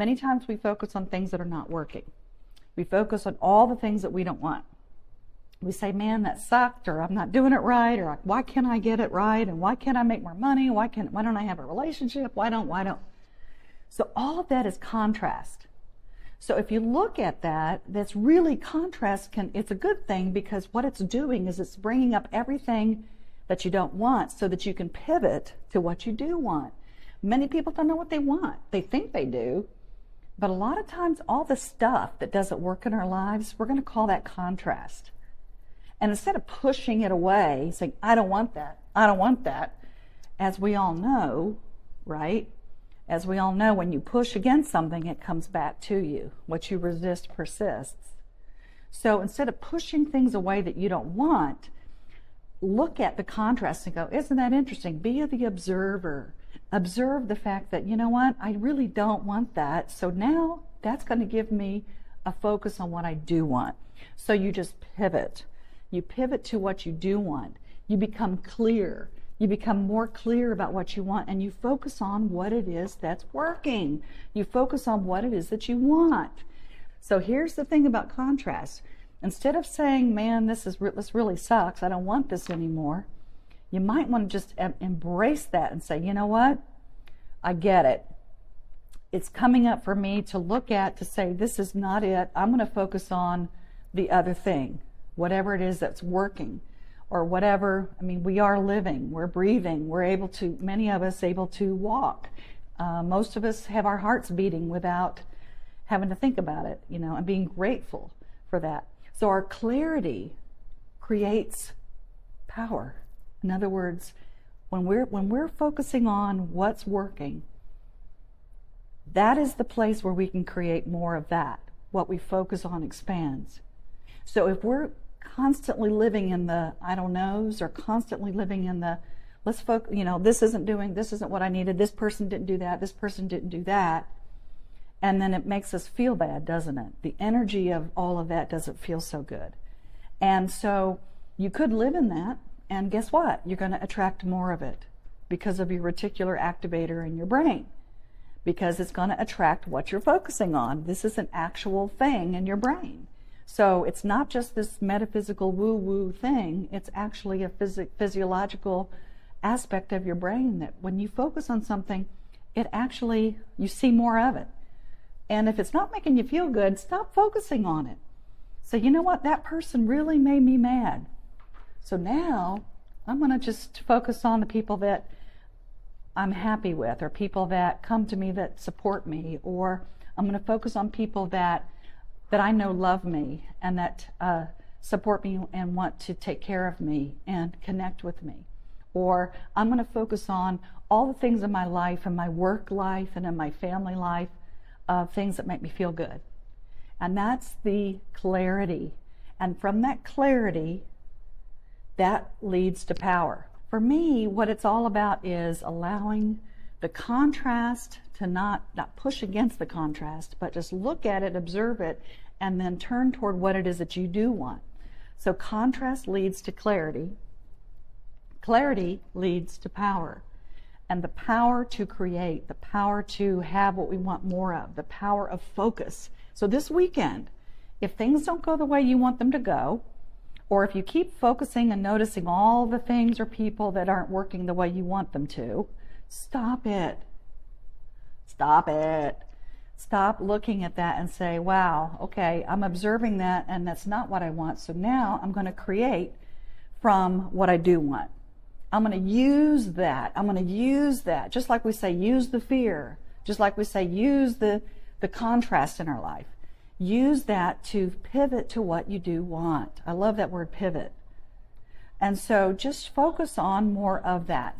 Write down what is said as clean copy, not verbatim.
Many times we focus on things that are not working. We focus on all the things that we don't want. We say, man, that sucked, or I'm not doing it right, or why can't I get it right, and why can't I make more money, why don't I have a relationship, why don't. So all of that is contrast. So if you look at that, that's really contrast. It's a good thing, because what it's doing is it's bringing up everything that you don't want so that you can pivot to what you do want. Many people don't know what they want. They think they do, but a lot of times all the stuff that doesn't work in our lives, we're going to call that contrast. And instead of pushing it away, saying, I don't want that, I don't want that, as we all know, right? As we all know, when you push against something, it comes back to you. What you resist persists. So instead of pushing things away that you don't want, look at the contrast and go, isn't that interesting? Be the observer. Observe the fact that, you know what, I really don't want that. So now that's going to give me a focus on what I do want. So you just pivot. You pivot to what you do want. You become clear. You become more clear about what you want, and you focus on what it is that's working. You focus on what it is that you want. So here's the thing about contrast. Instead of saying, man, this really sucks, I don't want this anymore, you might want to just embrace that and say, you know what? I get it. It's coming up for me to look at, to say, this is not it. I'm going to focus on the other thing, whatever it is that's working, or whatever. I mean, we are living, we're breathing, we're able to, many of us able to walk. Most of us have our hearts beating without having to think about it, and being grateful for that. So our clarity creates power. In other words, when we're focusing on what's working, that is the place where we can create more of that. What we focus on expands. So if we're constantly living in the I don't knows, or constantly living in the this isn't what I needed, this person didn't do that, this person didn't do that, and then it makes us feel bad, doesn't it? The energy of all of that doesn't feel so good. And so you could live in that, and guess what? You're going to attract more of it because of your reticular activator in your brain, because it's going to attract what you're focusing on. This is an actual thing in your brain. So it's not just this metaphysical woo-woo thing, it's actually a physiological aspect of your brain that when you focus on something, you see more of it. And if it's not making you feel good, stop focusing on it. So you know what? That person really made me mad. So now I'm going to just focus on the people that I'm happy with, or people that come to me that support me, or I'm going to focus on people that I know love me and that support me and want to take care of me and connect with me. Or I'm going to focus on all the things in my life, in my work life and in my family life, things that make me feel good. And that's the clarity. And from that clarity, that leads to power. For me, what it's all about is allowing the contrast to not push against the contrast, but just look at it, observe it, and then turn toward what it is that you do want. So contrast leads to clarity. Clarity leads to power. And the power to create, the power to have what we want more of, the power of focus. So this weekend, if things don't go the way you want them to go, or if you keep focusing and noticing all the things or people that aren't working the way you want them to, stop it. Stop it. Stop looking at that and say, wow, okay, I'm observing that and that's not what I want. So now I'm going to create from what I do want. I'm going to use that. I'm going to use that. Just like we say, use the fear. Just like we say, use the contrast in our life. Use that to pivot to what you do want. I love that word, pivot. And so just focus on more of that.